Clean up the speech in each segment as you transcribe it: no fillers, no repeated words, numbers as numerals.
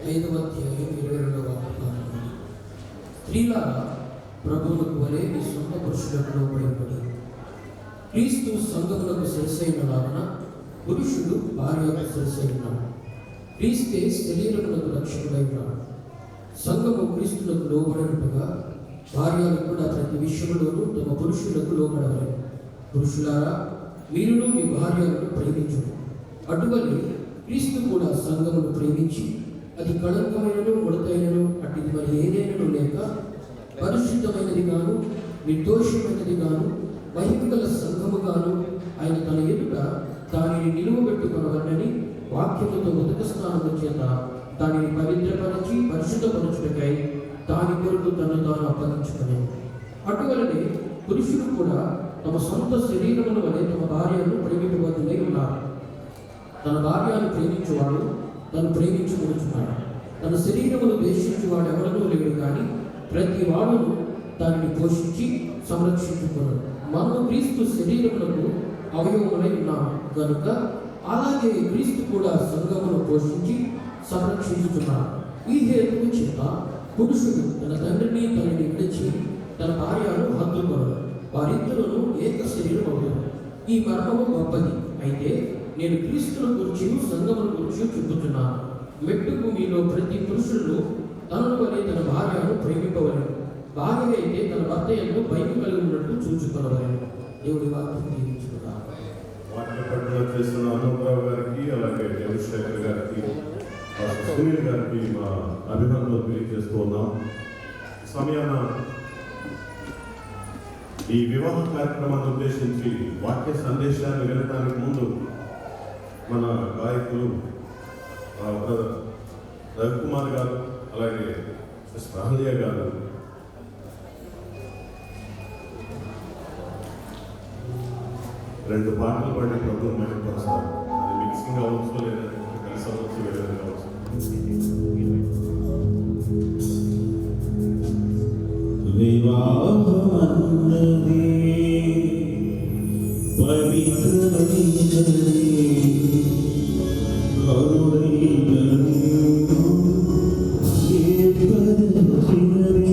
5వ అధ్యాయం 22వ వచనం. స్త్రీలారా, ప్రభువులకు వలె మీ సొంత పురుషులకు లోబడి క్రీస్తు సంఘములకు శిరస్సైనలాగున పురుషుడు భార్యకు శిరస్సైనాడు. క్రీస్తే శరీరములకు రక్షకుడై ఉన్నాడు. సంఘము క్రీస్తులకు లోబడినట్టుగా భార్యలు కూడా ప్రతి విషయంలోనూ తమ పురుషులకు లోబడవాలి. పురుషులారా, మీరును మీ భార్యలను ప్రేమించుడు. అటువలే క్రీస్తు కూడా సంఘమును ప్రేమించి అది కళంకమైనను ముడతైనను అట్టిది మరి ఏదైనా లేక పరిశుద్ధమైనది గాను నిర్దోషమైనది గాను మహిమగల సంఘముగాను ఆయన తన ఎదుట దానిని నిలువబెట్టుకొనవలనని వాక్యముతో ఉదక స్నానము చేత దానిని పవిత్రపరచి పరిశుద్ధపరచుటకై దాని కొరకు తను తాను అప్పగించుకునేది. అటువలనే పురుషుడు కూడా తమ సొంత శరీరముల వలె తమ భార్యను ప్రేమింపబద్దులై ఉన్నారు. తన భార్యను ప్రేమించువాడు తను ప్రేమించుకొనుచున్నాడు. తన శరీరమును ద్వేషించువాడు ఎవడనూ లేడు, కానీ ప్రతి వాడును దానిని పోషించి సంరక్షించుకున్నాడు. మనము క్రీస్తు శరీరములకు అవయవములై ఉన్నాము కనుక అలాగే క్రీస్తు కూడా సంఘమును పోషించి సంరక్షించుతున్నాడు. ఈ హేతువు చేత పురుషుడు తన తండ్రిని తనని విడిచి తన భార్యను హత్తుకొనడు, వారిద్దరూ ఏక శరీరం అవుతారు. ఈ మర్మము గొప్పది. అయితే నేను క్రీస్తుల గురించి సంఘముల గురించి చెబుతున్నాను. మెట్టుకు మీలో ప్రతి పురుషుడు తనను వలె తన భార్యను ప్రేమింపవలెను. భార్య అయితే తన భర్త యందు భయం కలిగి ఉన్నట్టు చూచుకొనవలెను. దేవుడి వాక్యం దీవించుగాక. వాక్య పఠనం చేస్తున్న అనురావు గారికి, అలాగే చంద్రశేఖర్ గారికి, సునీల్ గారికి మా అభినందనలు తెలియజేస్తూ ఉన్నాం. సమయాన ఈ వివాహ కార్యక్రమాన్ని ఉద్దేశించి వాక్య సందేశాన్ని వినడానికి ముందు మన గాయకులు రవికుమార్ గారు, అలాగే ప్రహ్లియ గారు రెండు పాటలు పాడి ప్రభుత్వం మహిమపరుస్తారు. అది మిక్సింగ్ అవ్వచ్చు, లేదంటే కలిసి అవ్వచ్చు, వేరే అవ్వచ్చు. వివాహమన్నది పవిత్రమైనది, కరుణైనది, ఏర్పరచినది.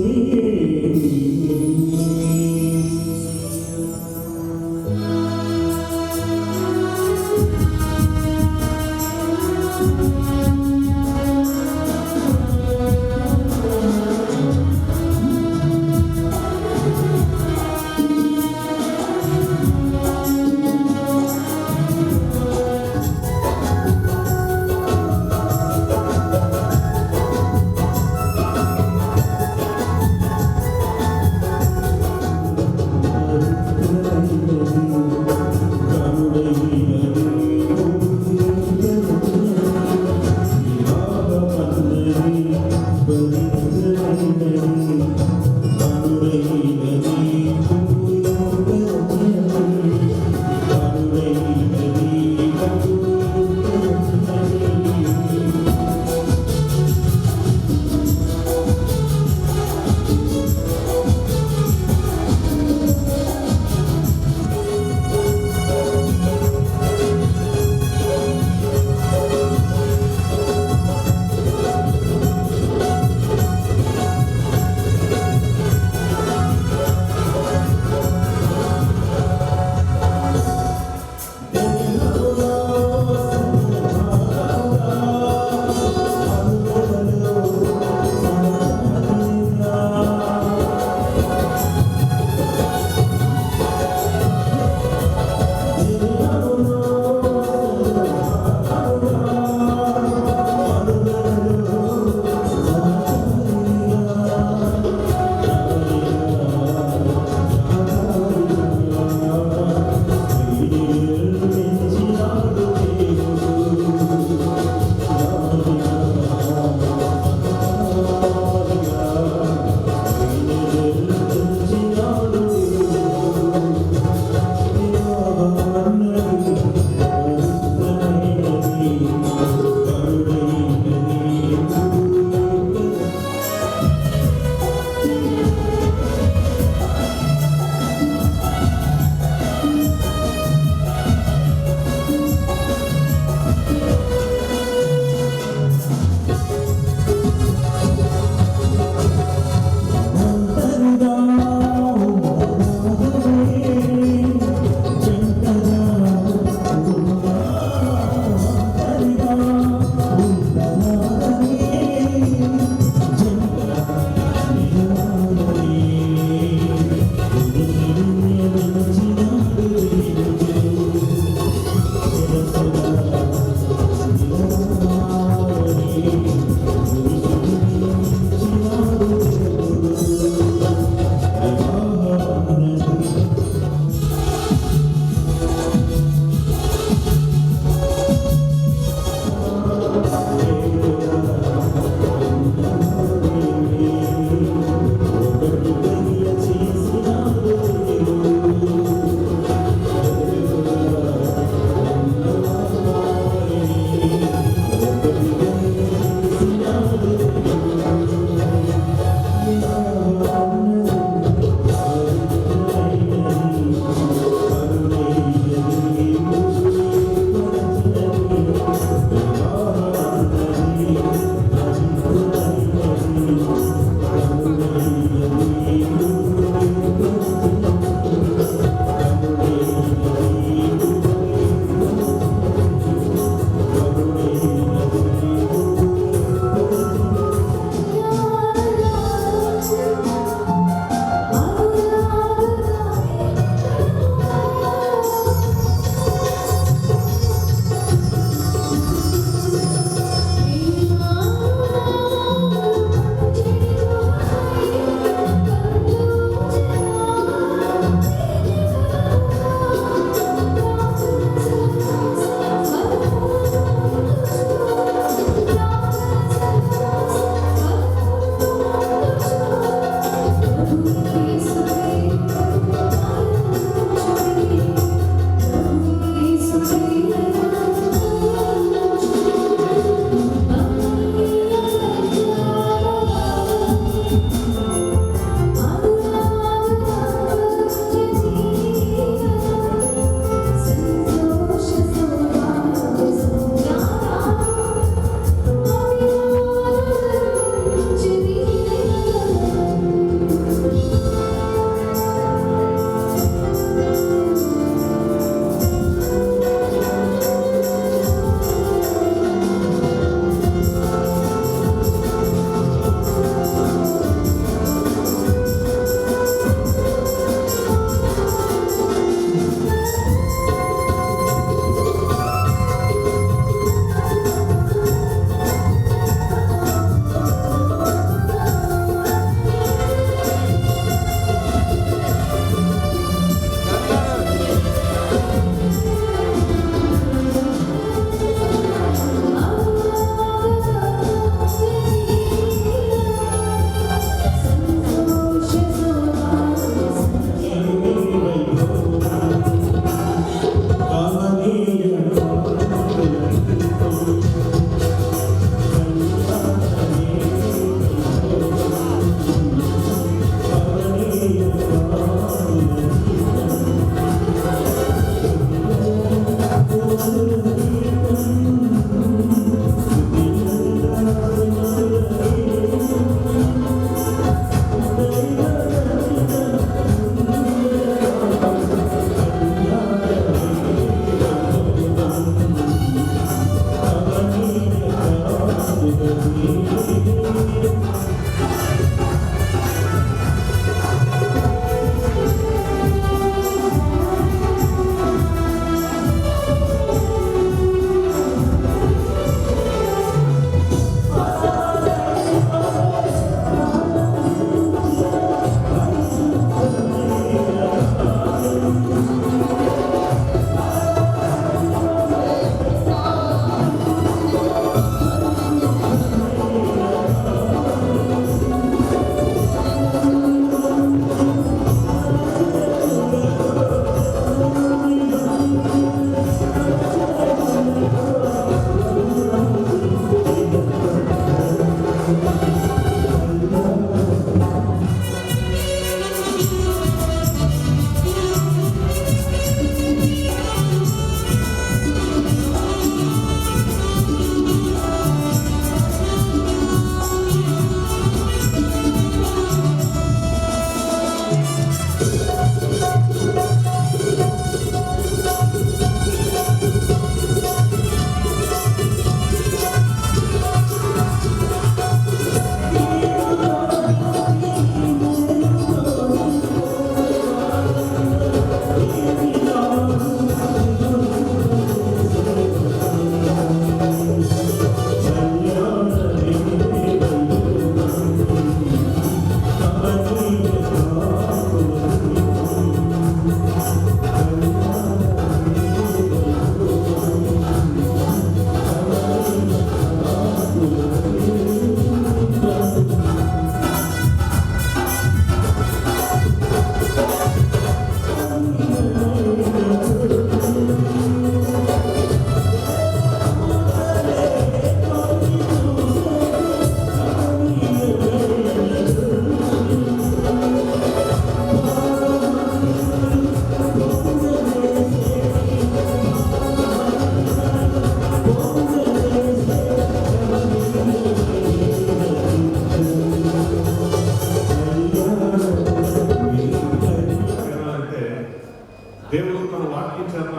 దేవుడు తన వాక్యం చేత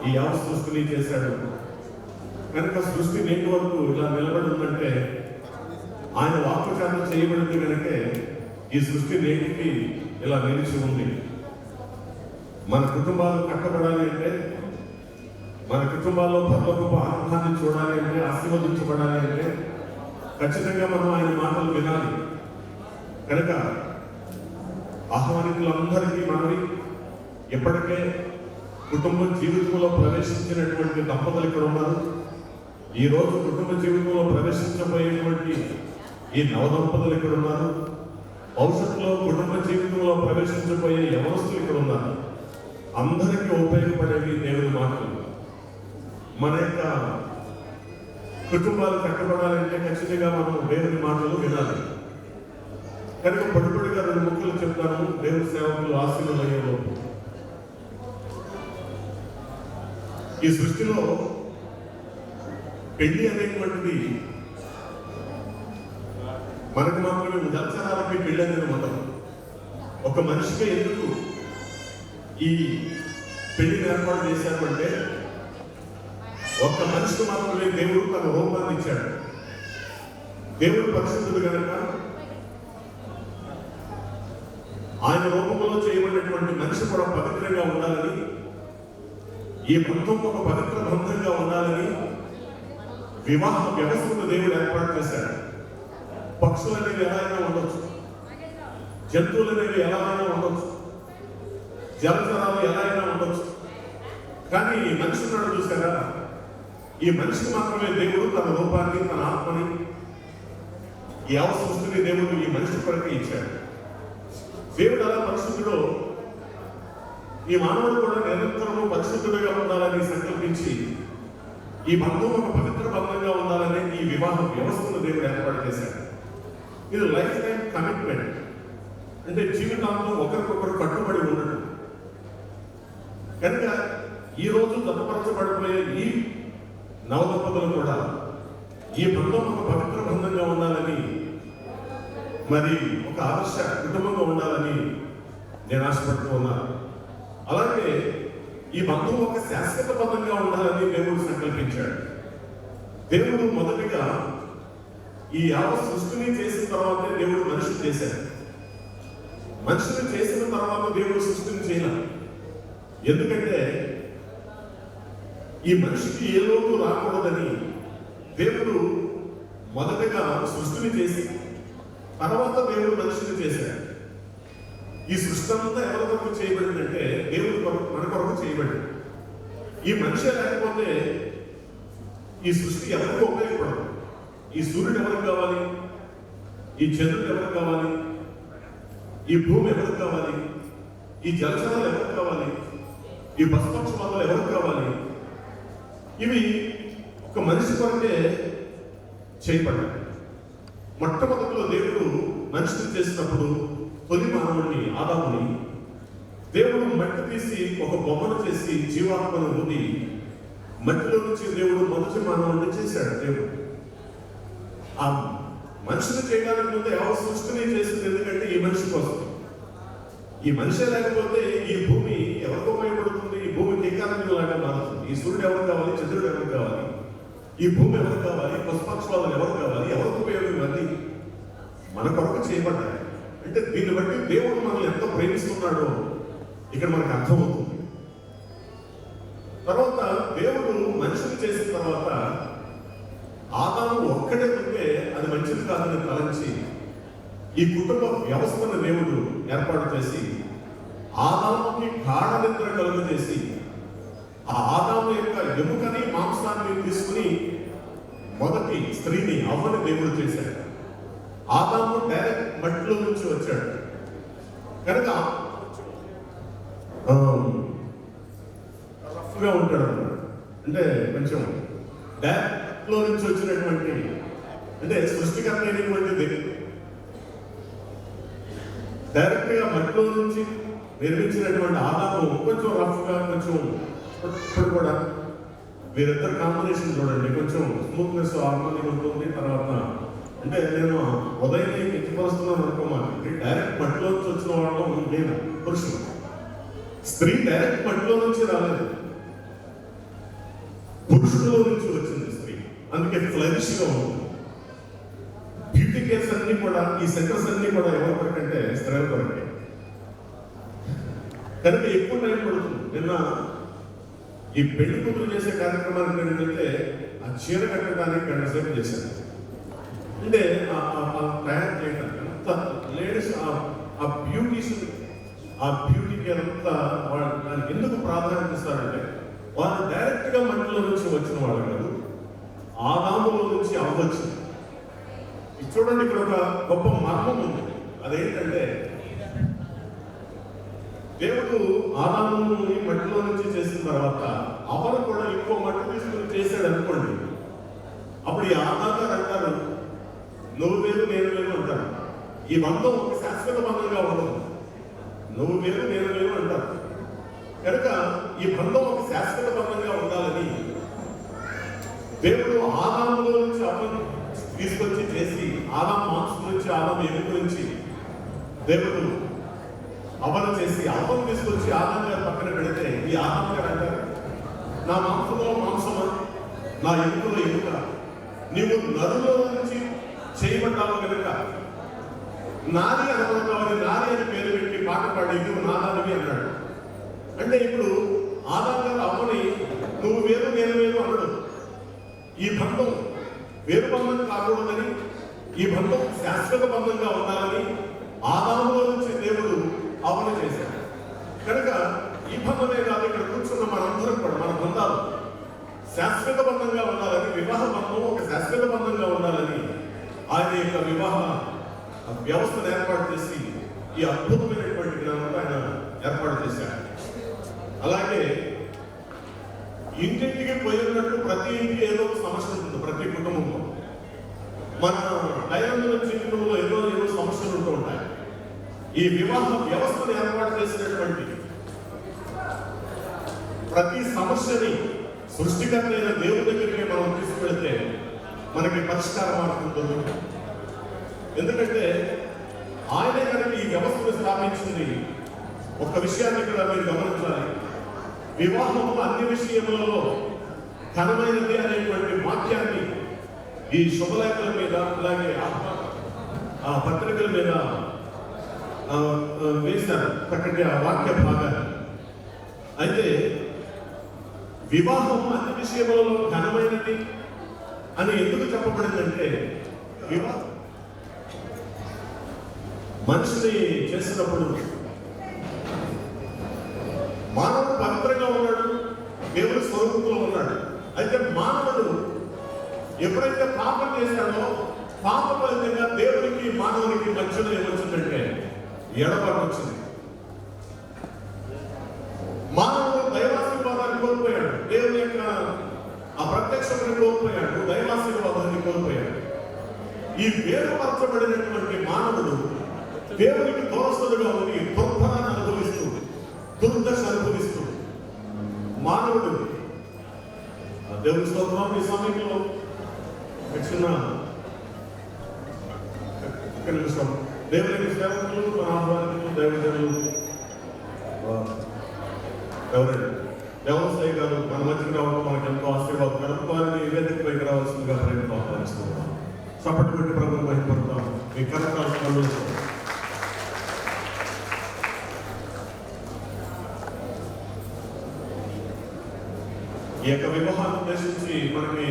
ఈ యావ సృష్టిని చేశాడు కనుక సృష్టి నేటి వరకు ఇలా నిలబడి ఉందంటే ఆయన వాక్య చేత చేయబడింది కనుకే ఈ సృష్టి నేటికి ఇలా నిలిచి ఉంది. మన కుటుంబాలు కట్టబడాలి అంటే, మన కుటుంబాల్లో పరలోకపు ఆనందాన్ని చూడాలి అంటే, ఆశీర్వదించబడాలి అంటే ఖచ్చితంగా మనం ఆయన మాటలు వినాలి. కనుక ఆహ్వానితులందరికీ మనవి, ఇప్పటికే కుటుంబ జీవితంలో ప్రవేశించినటువంటి దంపతులు ఇక్కడ ఉన్నారు. ఈ రోజు కుటుంబ జీవితంలో ప్రవేశించబోయేటువంటి ఈ నవదంపతులు ఇక్కడ ఉన్నారు. భవిష్యత్తులో కుటుంబ జీవితంలో ప్రవేశించబోయే యవనస్తులు ఇక్కడ ఉన్నారు. అందరికీ ఉపయోగపడేవి దేవుని మాటలు. మన యొక్క కుటుంబాలు కట్టబడాలంటే ఖచ్చితంగా మనం దేవుని మాటలు వినాలి. కనుక పొడిపొడిగా రెండు ముక్కలు చెప్తాను. దేవుని సేవకులు ఆశీర్వాదయ్యేలో ఈ సృష్టిలో పెళ్లి అనేటువంటిది మనకు మాత్రమే ఉదాహరణకి పెళ్లి అనేది ఉండదు. ఒక మనిషిగా ఎందుకు ఈ పెళ్లిని ఏర్పాటు చేశారు అంటే, ఒక్క మనిషికి మాత్రమే దేవుడు తన రూపాన్ని ఇచ్చాడు. దేవుడు పరిశుద్ధుడు కనుక ఆయన రూపంలో చేయబడినటువంటి మనిషి కూడా పవిత్రంగా ఉండాలని, ఈ బంధం ఒక పవిత్ర బంధంగా ఉండాలని వివాహ వ్యవస్థను దేవుడు ఏర్పాటు చేశాడు. పక్షులు అనేవి ఎలా అయినా ఉండొచ్చు, జంతువులు అనేవి ఎలా అయినా ఉండొచ్చు, జలచరాలు ఎలా అయినా ఉండొచ్చు. కానీ ఈ మనిషి ఉన్నాడు చూసారా, ఈ మనిషికి మాత్రమే దేవుడు తన రూపాన్ని, తన ఆత్మని, ఈ అవసృష్టిని దేవుడు ఈ మనిషి కొరకు ఇచ్చాడు. దేవుడు అలా పరిశుద్ధుడు, ఈ మానవుడు కూడా నిరంతరము పరిశుద్ధుడిగా ఉండాలని సంకల్పించి ఈ బంధం ఒక పవిత్ర బంధంగా ఉండాలని ఈ వివాహ వ్యవస్థను దేవుడు ఏర్పాటు చేశాడు. ఇది లైఫ్ టైం కమిట్మెంట్, అంటే జీవితాంతం ఒకరికొకరు కట్టుబడి ఉండడం. కనుక ఈ రోజు జతపరచబడిపోయే ఈ నవదంపతులు కూడా ఈ బంధం ఒక పవిత్ర బంధంగా ఉండాలని, మరి ఒక ఆదర్శ కుటుంబంగా ఉండాలని నేను ఆశపడుతూ ఉన్నాను. అలాగే ఈ బంధం ఒక శాశ్వత బంధంగా ఉండాలని దేవుడు సంకల్పించాడు. దేవుడు మొదటిగా ఈ యావ సృష్టిని చేసిన తర్వాతే దేవుడు మనిషిని చేశాడు. మనిషిని చేసిన తర్వాత దేవుడు సృష్టిని చేయాలి. ఎందుకంటే ఈ మనిషికి ఏ లోటు రాకూడదని దేవుడు మొదటగా సృష్టిని చేసి తర్వాత దేవుడు మనిషిని చేశాడు. ఈ సృష్టి అంతా ఎవరి కొరకు చేయబడిందంటే దేవుడు మన కొరకు చేయబడింది. ఈ మనిషి లేకపోతే ఈ సృష్టి ఎవరికి ఉపయోగపడదు. ఈ సూర్యుడు ఎవరికి కావాలి, ఈ చంద్రుడు ఎవరికి కావాలి, ఈ భూమి ఎవరికి కావాలి, ఈ జలచరాలు ఎవరికి కావాలి, ఈ పశుపక్షులు ఎవరికి కావాలి, ఇవి ఒక మనిషి కొరకే చేయబడ్డాయి. మొట్టమొదటిలో దేవుడు మనిషిని చేసినప్పుడు తొలి మానవుడిని ఆదాముని దేవుడు మట్టి తీసి ఒక బొమ్మను చేసి జీవాత్మను ఊది మట్టిలో నుంచి దేవుడు మొదటి మానవుడిని చేశాడు. దేవుడు ఆ మనిషిని చేయడానికి ముందు ఎవరు సృష్టిని చేసింది? ఎందుకంటే ఈ మనిషి కోసం. ఈ మనిషే లేకపోతే ఈ భూమి ఎవరికి ఉపయోగపడుతుంది? ఈ భూమికి ఏకాలంగా లాగా మారుతుంది. ఈ సూర్యుడు ఎవరు కావాలి? చంద్రుడు ఎవరు కావాలి? ఈ భూమి ఎవరు కావాలి? పశుపక్షాలు ఎవరు కావాలి? ఎవరికి ఉపయోగం? ఇవన్నీ మన కొరకు చేయబడ్డాయి. అంటే దీన్ని బట్టి దేవుడు మనల్ని ఎంత ప్రేమిస్తున్నాడో ఇక్కడ మనకు అర్థమవుతుంది. తర్వాత దేవుడు మనిషిని చేసిన తర్వాత ఆదాము ఒక్కడే ఉంటే అది మంచిది కాదని తలంచి ఈ కుటుంబ వ్యవస్థను దేవుడు ఏర్పాటు చేసి ఆదాముకి గాఢ నిద్ర కలుగు చేసి ఆ ఆదాము యొక్క ఎముకని మాంసాన్ని తీసుకుని మొదటి స్త్రీని అవ్వని దేవుడు చేశాడు. ఆదాము డైరెక్ట్ మట్టిలో నుంచి వచ్చాడు కనుక రఫ్గా ఉంటాడు అన్నమాట. అంటే కొంచెం డైరెక్ట్ లో నుంచి వచ్చినటువంటి అంటే సృష్టికర్త అయినటువంటిది డైరెక్ట్ గా మట్టిలో నుంచి నిర్మించినటువంటి ఆదాము కొంచెం రఫ్ గా కొంచెం ఇప్పుడు కూడా వీరిద్దరు కాంబినేషన్ చూడండి, కొంచెం స్మూత్నెస్ హార్మోని ఉంటుంది. తర్వాత అంటే నేను ఉదయం ఎత్తిపరుస్తున్నాను అనుకోమాలి, డైరెక్ట్ మట్టిలో నుంచి వచ్చిన వాళ్ళు నేను పురుషులు. స్త్రీ డైరెక్ట్ మట్టిలో నుంచి రాలేదు, పురుషుడిలో నుంచి వచ్చింది స్త్రీ. అందుకే ఫ్లరిష్ గా ఉంది. బ్యూటీ కేర్స్ అన్ని కూడా ఈ సెంటర్స్ అన్ని కూడా ఎవరి కొరకంటే స్త్రీల కొరకే. కనుక ఎక్కువ టైం పడుతుంది. నిన్న ఈ పెళ్లి కూతురు చేసే కార్యక్రమానికి ఏంటంటే ఆ చీర కట్టడానికి గంట సేపు చేశాను. అంటే తయారు చేయడానికి అంత లేడీస్ ఆ బ్యూటీకి అంతా వాళ్ళు దానికి ఎందుకు ప్రాధాన్యత ఇస్తారంటే వాళ్ళు డైరెక్ట్ గా మట్టిలో నుంచి వచ్చిన వాళ్ళు కాదు, ఆదాములో నుంచి అవ్వచ్చు. చూడండి, ఇక్కడ ఒక గొప్ప మర్మం ఉంది. అదేంటంటే దేవుడు ఆదాముని మట్టిలో నుంచి చేసిన తర్వాత అవరు కూడా ఇంకో మట్టి తీసుకుని చేశాడు అనుకోండి. అప్పుడు ఈ ఆదాము గారు అంటారు, నువ్వు వేరు నేను వేరు అంటారు. ఈ బంధం ఒక శాశ్వత బంధంగా ఉండదు. నువ్వు వేరు నేను వేరు అంటారు. కనుక ఈ బంధం ఒక శాశ్వత బంధంగా ఉండాలని దేవుడు ఆదాములో నుంచి అవ్వను తీసుకొచ్చి చేసి ఆదాము మాంసం నుంచి ఆదాము ఎముక నుంచి దేవుడు అవ్వను చేసి అవ్వను తీసుకొచ్చి ఆదాము గారు పక్కన పెడితే ఈ ఆదాము గారు అంటారు, నా మాంసంలో మాంసమా, నా ఎముకలో ఎముక, నీవు నరులో నుంచి చేయబడ్డావు కనుక నాది అనుకుంటావని నాది అని పేరు పెట్టి పాట పాడి నువ్వు నాదానివి అన్నాడు. అంటే ఇప్పుడు ఆదాము గారు అవ్వని నువ్వు వేరు నేను వేరు అన్నాడు. ఈ బంధం వేరు బంధం కాకూడదని, ఈ బంధం శాశ్వత బంధంగా ఉండాలని ఆదాములో నుంచి దేవుడు అవ్వను చేశాడు. కనుక ఈ బంధమే కాదు, ఇక్కడ కూర్చున్న మనందరం కూడా మన బంధాలు శాశ్వత బంధంగా ఉండాలని, వివాహ బంధం ఒక శాశ్వత బంధంగా ఉండాలని ఆయన యొక్క వివాహ వ్యవస్థను ఏర్పాటు చేసి ఈ అద్భుతమైనటువంటి జ్ఞానంలో ఆయన ఏర్పాటు చేశాడు. అలాగే ఇంటింటికి పోయినట్టు ప్రతి ఇంటికి ఏదో ఒక సమస్య ఉంటుంది. ప్రతి కుటుంబంలో మన దైనందిన జీవితంలో ఏదో సమస్యలు ఉంటూ ఉంటాయి. ఈ వివాహ వ్యవస్థను ఏర్పాటు చేసినటువంటి ప్రతి సమస్యని సృష్టికర్త అయిన దేవుడి దగ్గరికి మనం తీసుకెళ్తే మనకి పరిష్కార మార్గం దొరుకుతుంది. ఎందుకంటే ఆయనే కనుక ఈ వ్యవస్థను స్థాపించింది. ఒక విషయాన్ని ఇక్కడ మీరు గమనించాలి, వివాహము అన్ని విషయములలో ఘనమైనది అనేటువంటి వాక్యాన్ని ఈ శుభలేఖల మీద అలాగే పత్రికల మీద వేశారు చక్కటి ఆ వాక్య భాగాన్ని. అయితే వివాహం అన్ని విషయములలో ఘనమైనది అని ఎందుకు చెప్పబడిందంటే వివాహం మనిషిని చేసినప్పుడు మానవుడు పవిత్రంగా ఉన్నాడు, దేవుడి స్వరూపంలో ఉన్నాడు. అయితే మానవుడు ఎప్పుడైతే పాపం చేశాడో పాప ఫలితంగా దేవునికి మానవునికి మధ్యలో ఏమొచ్చిందంటే ఎడబాటు వచ్చింది. మానవుడు దైవాశీర్వాదాన్ని కోల్పోయాడు, దేవుని యొక్క ఆ ప్రత్యక్షతని కోల్పోయాడు, దైవాశీర్వాదాన్ని కోల్పోయాడు. ఈ వేరుపరచబడినటువంటి మానవుడు దేవునికి దోరస్తుడుగా ఉండి దుర్భరాన్ని అనుభవిస్తూ దుర్దశ అనుభవిస్తూ మానవుడు దేవుని స్తోత్రం. ఈ సమయంలో చిన్న ఒక్క నిమిషం దేవుని సేవకులు మన ఆహ్వానికులు దైవజనులు ఎవరండి దేవసాయి గారు మన మధ్యకి రావడం మనకు ఎంతో ఆశీర్వాదకరం. వారిని వేదికపైకి రావాల్సిందిగా ప్రయత్నం ఆహ్వానిస్తున్నాం. చప్పటి పెట్టి ప్రభుత్వం బయటపడతాం. మీ కరకాలు ఈ యొక్క వివాహాన్ని ఉద్దేశించి మనకి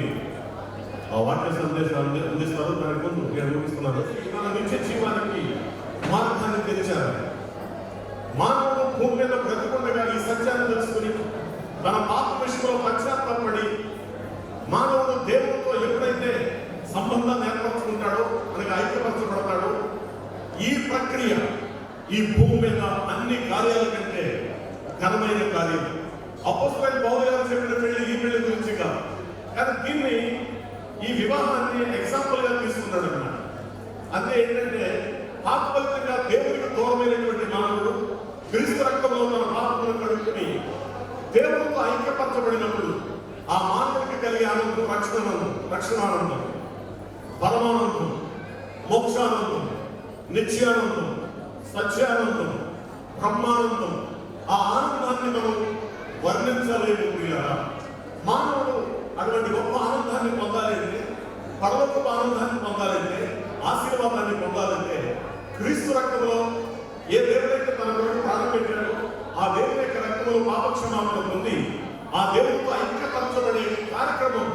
వాక్య సందేశాలు అందిస్తారు. దాని ముందు నేను ముగిస్తున్నాను. మన నిత్య జీవానికి మార్గాన్ని తెరిచారు. మానవుడు భూమి మీద బ్రతికుండగా ఈ సత్యాన్ని తెలుసుకుని తన పాప విషయంలో పశ్చాత్తాపడి మానవుడు దేవుడితో ఎప్పుడైతే సంబంధాన్ని ఏర్పరచుకుంటాడో మనకి ఐక్యపరచబడతాడో ఈ ప్రక్రియ ఈ భూమి మీద అన్ని కార్యాల కంటే ఘనమైన కార్యం. అపోస్తలుడైన పౌలు గారు చెప్పిన పెళ్లి ఈ పెళ్లి గురించి కాదు, కానీ దీన్ని ఈ వివాహాన్ని ఎగ్జాంపుల్ గా తీసుకున్నాడు అన్నమాట. అంటే ఏంటంటే తాత్పర్యంగా దేవుడికి దూరమైనటువంటి మానవుడు క్రీస్తు రక్తంలో తన పాపములను కడుక్కుని దేవుడితో ఐక్యపరచబడినప్పుడు ఆ మానవుడికి కలిగే ఆనందం రక్షణానందం, పరమానందం, మోక్షానందం, నిత్యానందం, సత్యానందం, బ్రహ్మానందం. ఆ ఆనందాన్ని మనం వర్ణించలేము. మానవుడు అటువంటి గొప్ప ఆనందాన్ని పొందాలంటే, పరలోకపు ఆనందాన్ని పొందాలంటే, ఆశీర్వాదాన్ని పొందాలంటే క్రీస్తు రక్తంలో ఏ దేవుడైతే తన కొరకు ప్రాణం పెట్టాడో ఆ దేవుని యొక్క రక్తంలో పాపక్షమాపణ పొంది ఆ దేవుడితో ఐక్యపరచబడే కార్యక్రమం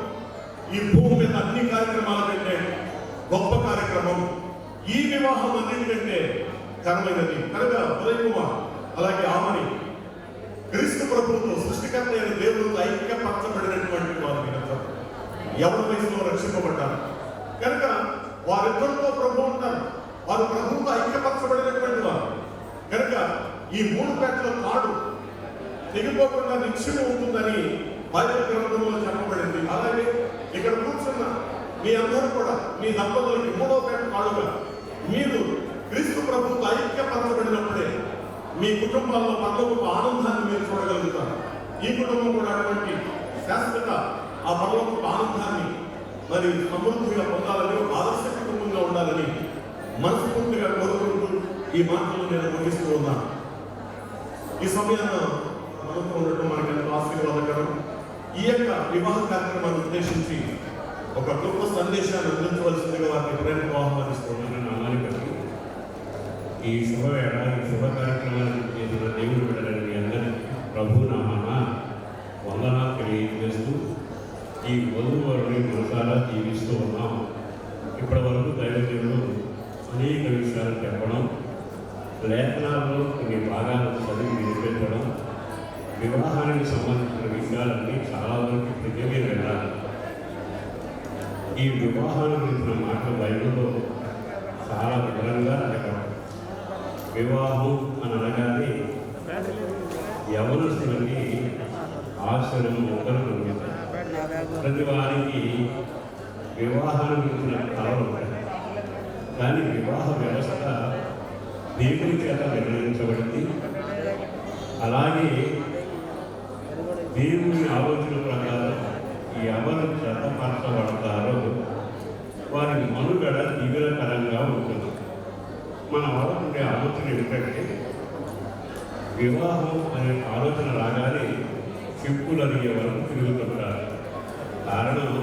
ఈ భూమి మీద అన్ని కార్యక్రమాల కంటే గొప్ప కార్యక్రమం. ఈ వివాహం అన్నింటికంటే ఘనమైనది. కనుక ఉదయ్ కుమార్ అలాగే ఆమని క్రీస్తు ప్రభువుతో సృష్టికర్త అయిన దేవుడితో ఐక్యపరచబడినటువంటి వారు మీరంతా ఎవరి వయసులో రక్షింపబడ్డారు కనుక వారిద్దరితో ప్రభు ఉంటారు. వారు ప్రభువుతో ఐక్యపరచబడినటువంటి వారు కనుక ఈ మూడు పేటల తాడు తెగిపోకుండా నిత్యం ఉంటుందని బైబిల్ గ్రంథంలో చెప్పబడింది. అలాగే ఇక్కడ కూర్చున్న మీ అందరూ కూడా మీ దంపతులకి మూడో పేట తాడుగా మీరు క్రీస్తు ప్రభువుతో ఐక్యపరచబడినప్పుడే మీ కుటుంబాల్లో పరలోకపు ఆనందాన్ని మీరు చూడగలుగుతారు. ఈ కుటుంబం కూడా అటువంటి శాశ్వత ఆ పరలోకపు ఆనందాన్ని మరి సమృద్ధిగా పొందాలని, ఆదర్శ కుటుంబంగా ఉండాలని మనస్ఫూర్తిగా కోరుకుంటూ ఈ మాటలు నేను ముగిస్తూ ఉన్నాను. ఈ సమయాన్ని మనతో ఉండటం మనకి ఎంతో ఆశీర్వాదకరం. ఈ యొక్క వివాహ కార్యక్రమాన్ని ఉద్దేశించి ఒక గొప్ప సందేశాన్ని అందించవలసిందిగా వారిని ప్రేమతో ఆహ్వానిస్తున్నాను. ఈ శుభవేళ ఈ శుభ కార్యక్రమాన్ని చేసిన దేవుడు బిడ్డలని మీ అందరికీ ప్రభు నామాన వందనాలు తెలియజేస్తూ ఈ వధువుని మనసారా జీవిస్తూ ఉన్నాం. ఇప్పటి వరకు దైవజనులు అనేక విషయాలు చెప్పడం, లేఖనాల్లో కొన్ని భాగాలు చదివి వినిపించడం, వివాహానికి సంబంధించిన విషయాలన్నీ చాలా వరకు ప్రతిమీ వెళ్ళాలి. ఈ వివాహానికి గురించిన మాటలు బైబిల్లో చాలా వివరంగా రాయబడ్డాయి. వివాహం అని అనగానే యవనస్తులకి ఆశలు మొక్కలు ఉంటాయి. ప్రతి వారికి వివాహాన్ని గురించిన కళలు ఉంటాయి. కానీ వివాహ వ్యవస్థ దేవుని చేత నిర్ణయించబడింది. అలాగే దేవుని ఆలోచన ప్రకారం ఎవరు జతపరచబడతారో వారి మనుగడ దీవెనకరంగా ఉంటుంది. మన వాళ్ళకు ఉండే ఆలోచన ఏమిటంటే వివాహం అనే ఆలోచన రాగానే చెప్పులు అడిగే వరకు తిరుగుతుంటారు. కారణం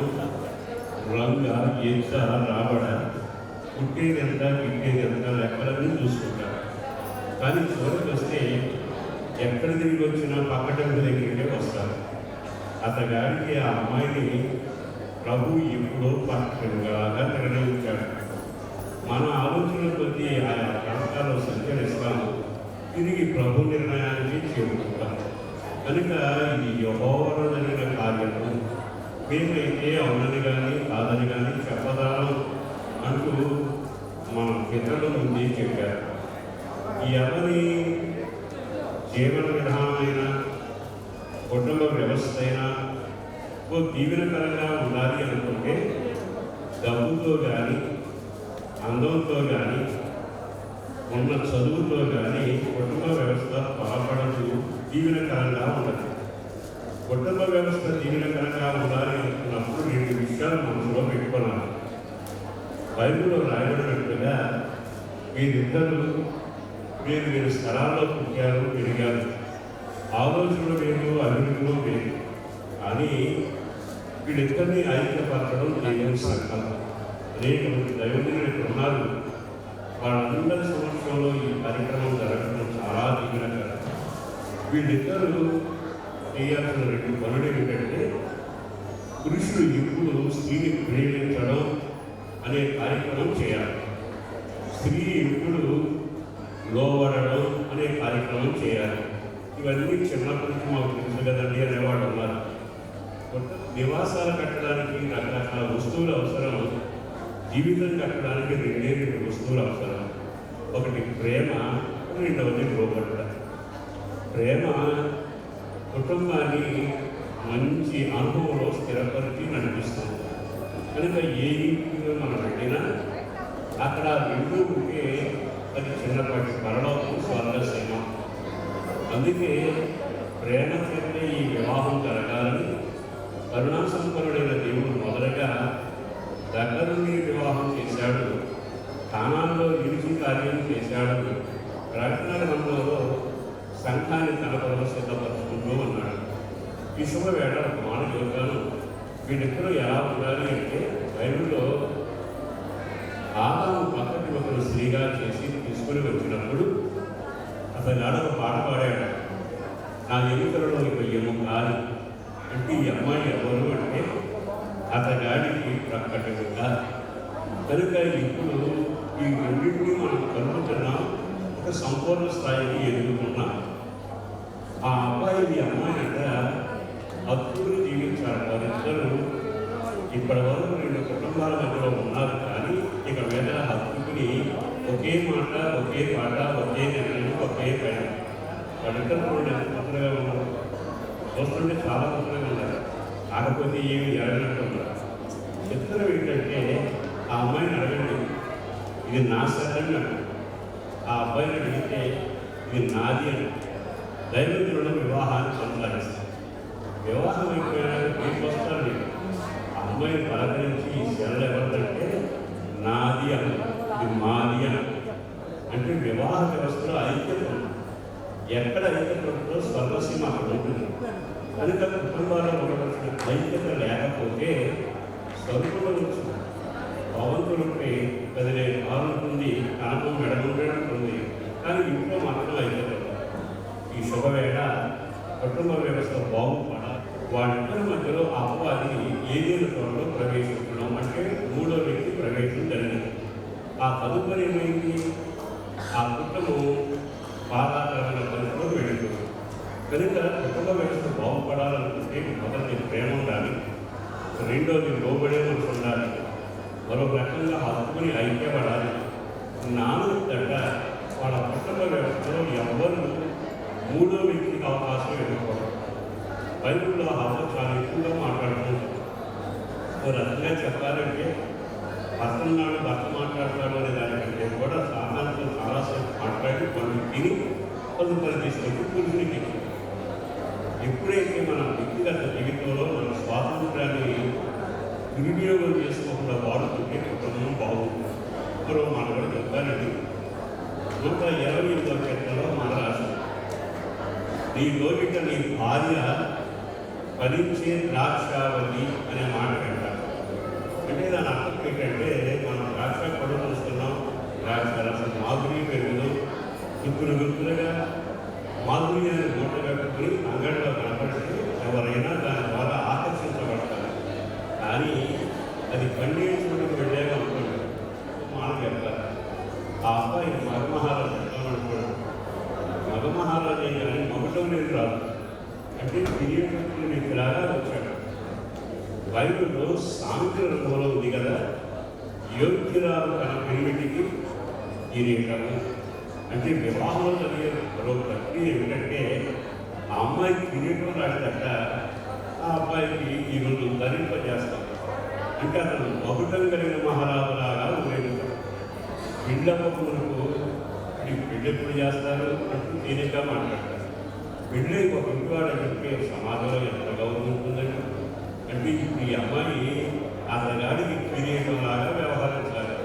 రంగ, ఈత, రాబడ, పుట్టేది ఎంత, గిట్టేది ఎంత లెక్కలన్నీ చూసుకుంటారు. కానీ చివరికి వస్తే ఎక్కడ తిరిగి వచ్చినా పక్కటంగు దగ్గరికే వస్తారు. అతగాడికి ఆ అమ్మాయిని ప్రభు ఎప్పుడో పక్కగా నిర్ణయించాడు. మన ఆలోచన కొద్దీ ఆయా ప్రాంతాల్లో సంచరిస్తాము, తిరిగి ప్రభు నిర్ణయానికి చేరుకుంటాం. కనుక ఇది యెహోవా జరిగిన కార్యము, మేమైతే అవునని కానీ కాదని కానీ చెప్పదాం అంటూ మన పితరుల ముందే చెప్పారు. ఎవరి జీవన విధానమైన కుటుంబ వ్యవస్థ అయినా ఓ దీవెనకరంగా ఉండాలి అనుకుంటే డబ్బుతో కానీ అందంతో కానీ ఉన్న చదువుతో కానీ కుటుంబ వ్యవస్థ బలపడదు, జీవనకరంగా ఉండదు. కుటుంబ వ్యవస్థ జీవనకరంగా ఉండాలి అనుకున్నప్పుడు 2 విషయాలు మనసులో పెట్టుకున్నాను. బైబిల్లో రాయబడినట్టుగా మీరిద్దరూ వేరు స్థలాల్లో పుట్టారు, పెరిగారు. ఆలోచనలు వేరు, అభివృద్ధిలో వేరు. కానీ వీళ్ళిద్దరినీ ఐక్యపరచడం దేవుని సంకల్పం. అనేక మంది దైవజనులు ఇక్కడ ఉన్నారు. వాళ్ళందరి సమక్షంలో ఈ కార్యక్రమం జరగడం చాలా దీవెనకరం. వీళ్ళిద్దరూ చేయాల్సిన 2 పనులు ఏమిటంటే, పురుషుడు ఎప్పుడు స్త్రీని ప్రేమించడం అనే కార్యక్రమం చేయాలి. స్త్రీ ఎప్పుడు లోబడడం అనే కార్యక్రమం చేయాలి. ఇవన్నీ చిన్నప్పటి నుంచి మాకు తెలుసు కదండి అనేవాడు ఉన్నారు. నివాసాలు కట్టడానికి రకరకాల వస్తువులు అవసరం. జీవితం కట్టడానికి 2 వస్తువులు అవసరం. ఒకటి ప్రేమ, రెండవది లోబడ్డ. ప్రేమ కుటుంబాన్ని మంచి అనుభవంలో స్థిరపరిచి నడిపిస్తుంది. కనుక ఏ ఇంటిలో మనం పెట్టినా అక్కడ 2 ఉంటే అది చిన్నపాటి పరలోకం, స్వర్గసీమ. అందుకే ప్రేమ చేత ఈ వివాహం జరగాలని కరుణాసంపన్నుడైన దేవుడు మొదటగా దగ్గరుండి వివాహం చేశాడు. స్థానాల్లో నిలిచి కార్యం చేశాడు. ప్రకటన గ్రంథంలో సంఘాన్ని తన కొరకు సిద్ధపరుచుకుంటూ ఉన్నాడు. ఈ శుభవేళ ఒక మాట చెబుతాను. వీళ్ళిద్దరూ ఎలా ఉండాలి అంటే, బైబిల్లో ఆదాము పక్కకి ఒకరు స్త్రీగా చేసి తీసుకొని వచ్చినప్పుడు అతను ఒక పాట పాడాడు. నా ఎన్నికలలో ఇవ్వము కాదు అంటే, ఈ అమ్మాయి ఎవరు అంటే అతగాడికి ప్రక్కటగా. కనుక ఇప్పుడు ఈ రెండింటినీ మనం కలుగుతున్నాం, ఒక సంపూర్ణ స్థాయికి ఎదుగుతున్నాం. ఆ అబ్బాయి ఈ అమ్మాయి అంటే హక్కుని జీవించారు. వారిద్దరూ ఇప్పటి వరకు 2 కుటుంబాల మధ్యలో ఉన్నారు. కానీ ఇక మీద హక్కుని ఒకే మాట, ఒకే పాట, ఒకే నిర్ణయం, ఒకే పైన. వాళ్ళిద్దరు ఎంత కొత్తగా ఉన్నారు, చూస్తుంటే చాలా కొత్తగా ఉన్నారు. కాకపోతే ఏమి జరగనట్టు ఉన్నారు. చిత్రం ఏంటంటే, ఆ అమ్మాయిని అడగండి, ఇది నా సరైన. ఆ అబ్బాయిని అడిగితే ఇది నాది అని. దైవజనుడు వివాహాన్ని కొనసాగిస్తారు. వివాహం అయిపోయినాక మీకు వస్తారు. నేను ఆ అమ్మాయిని పలకరించి ఈ సెల్ల ఎవరిదంటే నాది అని, ఇది మాది అని. అంటే వివాహ వ్యవస్థలో ఐక్యత ఉంది. ఎక్కడ ఐక్యత ఉంటుందో స్వర్గసీమ అక్కడ ఉంటుంది. కనుక కుటుంబాల్లో ఉండవలసిన ఐక్యత లేకపోతే స్వర్గంలో వచ్చింది. భవంతులపై కదిలే కాలు ఉంటుంది, కనకం మెడగుండేటట్టుంది. కానీ ఇంట్లో మాత్రం ఐక్యత ఉంది. ఈ శుభవేళ కుటుంబ వ్యవస్థ బాగుపడాలి. వాళ్ళిద్దరి మధ్యలో అపవాది ఏదేను తోటలో ప్రవేశించడం అంటే 3వ వ్యక్తి ప్రవేశం జరిగింది. ఆ తదుపరి ఏమైంది? ఆ కుటుంబం బాధాకరమైన పరిస్థితిలో వెళ్ళిపోయింది. కనుక కుటుంబ వ్యవస్థ బాగుపడాలనుకుంటే మొదటి ప్రేమ ఉండాలి, రెండోది లోబడే మనసు ఉండాలి, మరో రకంగా హక్కుని ఐక్యపడాలి. 4 దట వాళ్ళ కుటుంబ వ్యవస్థలో ఎవరు 3వ వ్యక్తికి అవకాశం ఇవ్వకూడదు. బైబిల్లో హవ్వ చాలా ఎక్కువగా మాట్లాడుతుంది. ఓ రకంగా చెప్పాలంటే భర్తన్నాడు, భర్త మాట్లాడతాడు అనే దానికంటే కూడా సాధారణంగా చాలాసేపు మాట్లాడి కొన్ని తిని తదుపరి తీసుకొచ్చి పురుషునికి. ఎప్పుడైతే మన వ్యక్తిగత జీవితంలో మన స్వాతంత్రాన్ని దుర్వినియోగం చేసుకోకుండా వాడుతుంటే కుటుంబం బాగుంటుంది. మరో మాట కూడా చెప్తానండి. 128వ కీర్తనలో మన రాశారు, నీ లోకిట నీ భార్య ఫలించే ద్రాక్షావళి అనే మాట అంటారు. అంటే దాని అర్థం ఏంటంటే, మనం ద్రాక్ష పడు చూస్తున్నాం, ద్రాక్ష రసం మాధుర్య పెరుగుదు, గుర్తులుగా మాధుర్యాన్ని మూట కట్టుకుని అంగడిలో కనపడితే ఎవరైనా దాని ద్వారా ఆకర్షించబడతారు. కానీ అది పండించుకుంటూ వెళ్ళాక అనుకోండి, మాట చెప్తారు. ఆ అబ్బాయి మగమహారాజు అనుకోండి, మగమహారాజు కానీ మగటం లేదు రాదు అంటే తిరిగి వ్యక్తిలాగా వచ్చాడు. బైబిల్లో సాంఖ్య రంగంలో ఉంది కదా, యోగ్యురాలు తన పెళ్లిటికి కిరీటము. అంటే వివాహంలో జరిగే మరో ప్రక్రియ ఏమిటంటే, ఆ అమ్మాయికి కిరీటం రాడదట, ఆ అబ్బాయికి ఈరోజు ధరింపజేస్తాం. అంటే అతను మగుటం కలిగిన మహారాజులాగా ఉండేది. పెళ్ళమ్మకు పెళ్ళి ఎప్పుడు చేస్తారు అంటూ తేలిగ్గా మాట్లాడతారు. పెళ్ళి ఒక ఇంటివాడు చెప్పే సమాజంలో ఎంత గౌరవం ఉంటుందండి. అంటే ఇప్పుడు ఈ అమ్మాయి అతగాడికి కిరీటం లాగా వ్యవహరించాలి.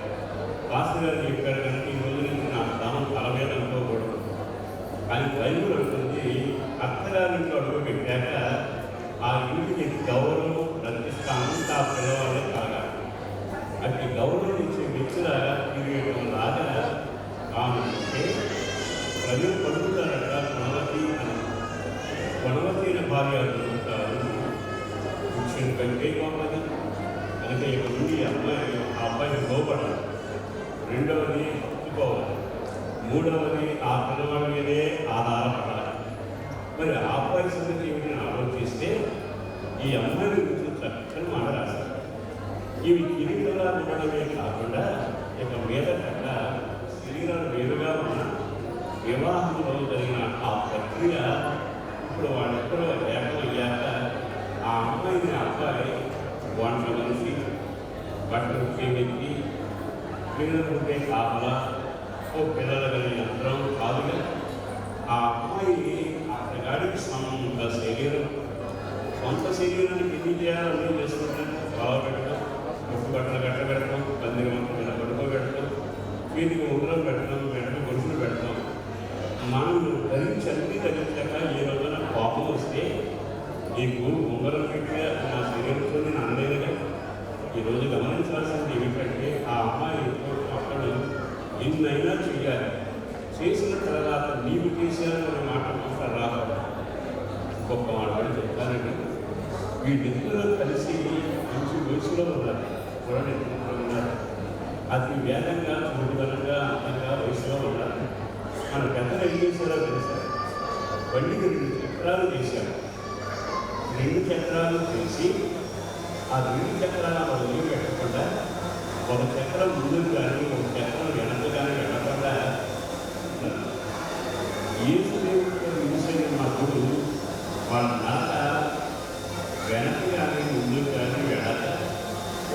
పాస్టర్ గారు చెప్పారు కనుక ఈ రోజు నుంచి నా స్థానం తల మీద అనుకోకూడదు. కానీ బైబిల్ అంటుంది అత్తగారింట్లో అడుగు పెట్టాక ఆ ఇంటికి గౌరవం ప్రతిష్టానం ఆ పిల్లవాళ్ళే కలగాలి. అట్టి గౌరవం ఇచ్చే వ్యక్తులాగా కిరీటం లాగా ఆమె ప్రజలు పడుకుంటారట. గుణవతి అని గుణవతైన భార్య దొరుకుతారు. పురుషుని కంటే గొప్పది కనుక ఇక్కడ నుండి ఆ అబ్బాయిని లోపడాలి. రెండవది ఒప్పుకోవాలి. మూడవది ఆ పిల్లవాడి మీదే ఆధారపడాలి. మరి ఆ అబ్బాయి సంగతి ఏమిటి ఆలోచిస్తే ఈ అమ్మాయి గురించి చక్కని మాట రాశారు. ఇవి కిరీటంగా ఉండడమే కాకుండా ఇక మీద కట్ట శరీరాలు వేరుగా ఉన్న వివాహంలో జరిగిన ఆ ప్రక్రియ ఇప్పుడు వాళ్ళిద్దరూ ఏకమయ్యాక ఆ అమ్మాయిని అబ్బాయి వంట మనిషి, బట్టలు వ్యక్తి, పిల్లలు ఉంటే కాపలా, ఓ పిల్లల కలిగిన యంత్రం కాదుగా. ఆ అమ్మాయి అతగాడికి సొంత శరీరానికి ఎన్ని చేయాలని చేసుకుంటాను. బాగా పెట్టడం, ముక్కు బట్టలు కట్టబెట్టడం, పందిరి మంత్రులు పడుకోబెట్టడం, వీటికి ఉంగరం పెట్టడం, వెంటనే గొలుసులు పెట్టడం. మనం ధరించి అన్ని ధరించాక ఏ రోజున కోపం వస్తే నీకు ఉంగరం పెట్టి నా శరీరంతో నేను అనలేదుగా. ఈరోజు గమనించాల్సింది ఏమిటంటే ఆ అమ్మాయి అప్పుడు ఎన్నైనా చేయాలి. చేసిన తర్వాత నీవు చేశాననే మాట మాత్రం రాదు. గొప్ప మాటలు చెప్తానండి. వీళ్ళిద్దరూ కలిసి మంచి వయసులో ఉన్నారు. చూడండి ఉన్నారు. అతి వేగంగా చురుకుదనంగా అంతంగా వయసులో ఉన్నారు. మన పెద్దలు ఏం చేశారో తెలుసా? బండికి 2 చక్రాలు చేశారు. 2 చక్రాలు చేసి ఆ 2 చక్రాలు వదిలి పెట్టకుండా ఒక చక్రం ముందుకు కానీ ఒక చక్రం వెనక కానీ వెళ్ళకుండా ఏసుదేవుడితో యూసైన మాకు వాళ్ళ నాట వెనక కానీ ముందుకు కానీ వెళ్ళక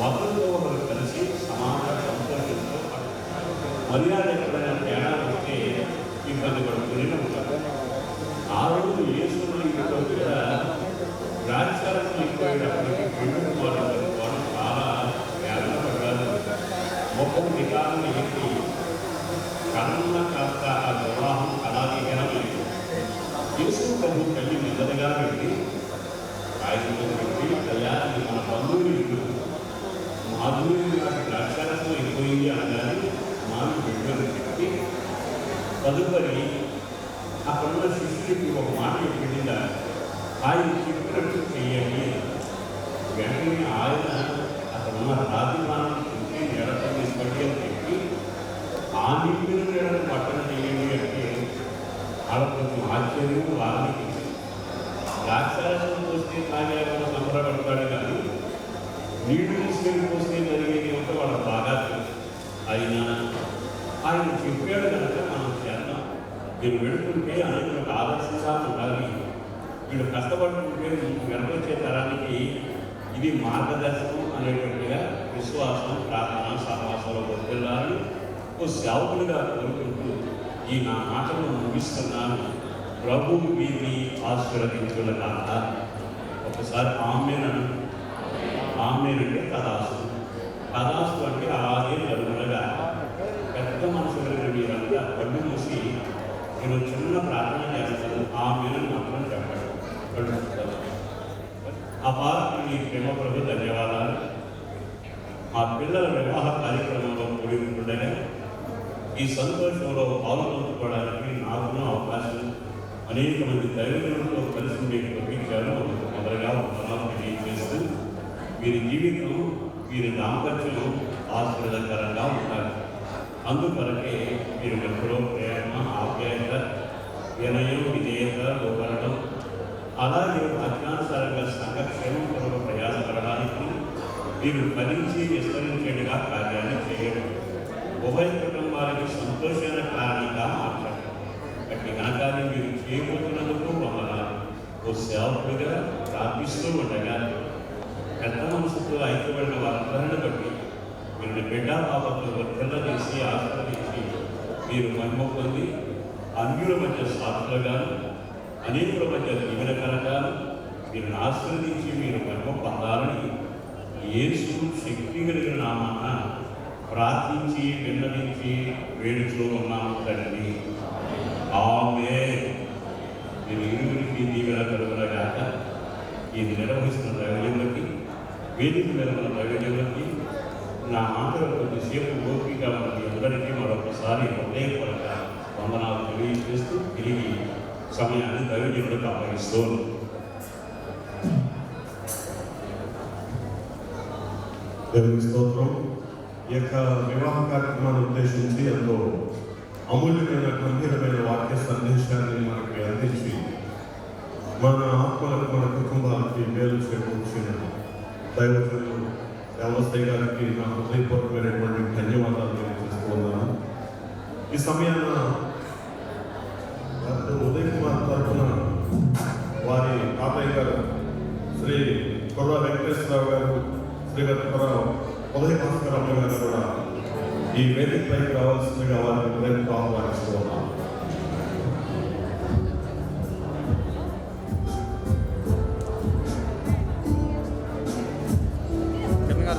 ఒకరితో ఒకరు కలిసి సమాన సంతోషంతో మర్యాద ఎక్కడైనా తేడా వస్తే ఇబ్బంది పడుతూనే ఉంటారు. ఆ రోజు యేసులో ఇంట్లో కూడా రాజకాలం అయిపోయేటప్పటికీ పెళ్లి వాళ్ళు చాలా వేదన పడ్డారు. ముఖం నికాలను ఎత్తి కన్న కాస్త ఆ వివాహం కళాదీకరమైంది. యేసు ప్రభు తల్లి నెమ్మదిగా వెళ్ళి ఆయనతో పెట్టి తయారీ మన బంధువులు ఇల్లు మాధుర్యం నాకు రాజకాలం అయిపోయింది అనగానే మావి బిడ్డలు పెట్టి తదుపరి అక్కడున్న శిష్యుడికి ఒక మాట చెప్పిందా, ఆయన చెప్పినట్టు చెయ్యండి. వెంటనే ఆయన అక్కడున్న రాజధానం చూసి నీడతో తీసుకొని అని చెప్పి ఆ నీటిని నీడను పట్టణ చేయండి అంటే వాళ్ళ కొంచెం ఆశ్చర్యం వారికి. ద్రాక్షారసం పోస్తే తాగే సంబరపడతాడు కానీ నీళ్లు తీసుకెళ్ళి పోస్తే జరిగేది ఉంటే వాళ్ళకి బాగా తెలుసు. అయినా ఆయన చెప్పాడు కనుక మనం చేద్దాం. వీళ్ళు వెళుతుంటే అనేక ఆదర్శంగా ఉండాలి. వీళ్ళు కష్టపడుతుంటే వెనకొచ్చే తరానికి ఇది మార్గదర్శనం అనేటువంటిగా విశ్వాసం, ప్రార్థన, సహవాసంలో వర్తిల్లాలని ఓ సేవకులుగా కోరుకుంటూ ఈ నా మాటలు ముగిస్తున్నాను. ప్రభు వీరిని ఆశీర్వదించుగాక. ఒకసారి ఆమెను అంటే తదాసు అంటే అలాగే జరుగునగా. పెద్ద మనుషులైన మీరంతా కళ్ళు మూసి నేను చిన్న ప్రార్థన చేస్తాను. ఆమెను మాత్రం చెప్పండి. అపార్టీ ప్రేమ ప్రభు ధన్యవాదాలు. మా పిల్లల వివాహ కార్యక్రమంలో కూడి ఉండగా ఈ సంతోషంలో పాల్గొనుకోవడానికి నాకున్న అవకాశం అనేక మంది దైవజనులతో కలిసి మీకు పంపించారు. మొదలుగా వందనాలు తెలియజేస్తూ వీరి జీవితం, వీరి దాంపత్యం ఆశీర్వదకరంగా ఉంటారు. అందుకొరకే మీరు ఎప్పుడో ప్రేమ, ఆప్యాయత, వినయం, విధేయత, లోపడటం, అలాగే వాక్యానుసారంగా సంఘక్షేమం కొరకు ప్రయాసపడడానికి మీరు ఫలించి విస్తరించేట్టుగా కార్యాన్ని చేయడం, ఉభయ కుటుంబాలకి సంతోషమైన కారణంగా మాట్లాడటం. అట్టి ఘనకార్యం మీరు చేయబోతున్నందుకు వందనాలు. ఓ సేవకుడిగా ప్రార్థిస్తూ ఉండగా పెద్ద మనసుతో ఐక్యపడిన వారందరిని బట్టి మీరు బిడ్డ బాబతో వర్తన చేసి ఆశీర్వదించి మీరు మహిమ పొంది అన్యుల మధ్య సాక్షులుగాను అనేకుల మధ్య దీవెనకరంగాను మీరు ఆశీర్వదించి మీరు మహిమ పొందాలని యేసు శక్తి కలిగిన నామాన ప్రార్థించి విన్నవించి వేడుచూ ఉన్నాము తండ్రి. ఆమేన్. మీరు ఇరువురికి దీవెన కలుగునగాక. ఇది నిర్వహిస్తున్న దైవజనులకి, వేదిక మీద ఉన్న దైవజనులకి, నా మాటలు కొద్దిసేపు ఓపికగా ఉన్న మీ అందరికీ మరొకసారి హృదయపూర్వక వందనాలు తెలియజేస్తూ తిరిగి సమయాన్ని దైవజనులకు అప్పగిస్తోను. దేవుని స్తోత్రం. ఈ యొక్క వివాహ కార్యక్రమాన్ని ఉద్దేశించి ఎంతో అమూల్యమైన గంభీరమైన వాక్య సందేశాన్ని మనకి అందించి మన ఆత్మలకు మన కుటుంబాలకి మేలు చేకూర్చిన దైవజనులు దేవస్థయ్య గారికి నా హృదయపూర్వకమైనటువంటి ధన్యవాదాలు తెలియజేస్తున్నాను. ఈ సమయాన ఉదయ్ కుమార్ తరఫున వారి తాతయ్య గారు శ్రీ కొర్ర వెంకటేశ్వరరావు గారు, శ్రీమతి కొర్ర ఉదయ భాస్కరమ్మ గారు కూడా ఈ వేదికపైకి రావాల్సిందిగా వారిని హృదయంతో ఆహ్వానిస్తున్నాను.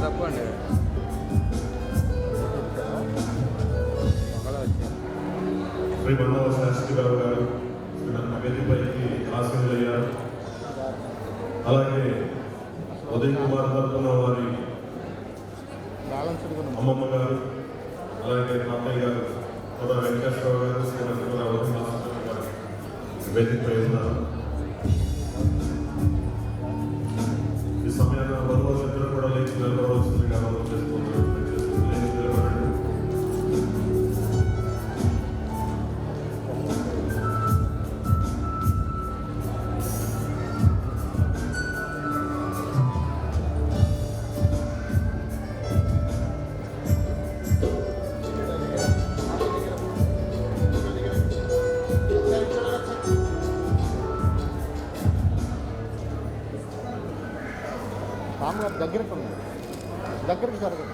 తప్పండి శ్రీ మన్నవ శాస్త్రిరావు గారు శ్రీమతి వేదికపైకి ఆశీనులయ్యారు. అలాగే ఉదయ్ కుమార్ తరఫున వారి అమ్మమ్మ గారు, అలాగే తాతయ్య గారు కూడా వెంకటేశ్వరరావు గారు, శ్రీమతి కూడా ఉదయ భాస్కర్ గారు వేదికపై ఉన్నారు. ఈ సమయంలో వధువులందరూ కూడా లేచి నిలబడవలసిందిగా మనం చేసుకుంటున్నాం. లేచి నిలబడండి. రామ్గారు దగ్గరికి ఉంది, దగ్గరికి జరగదు.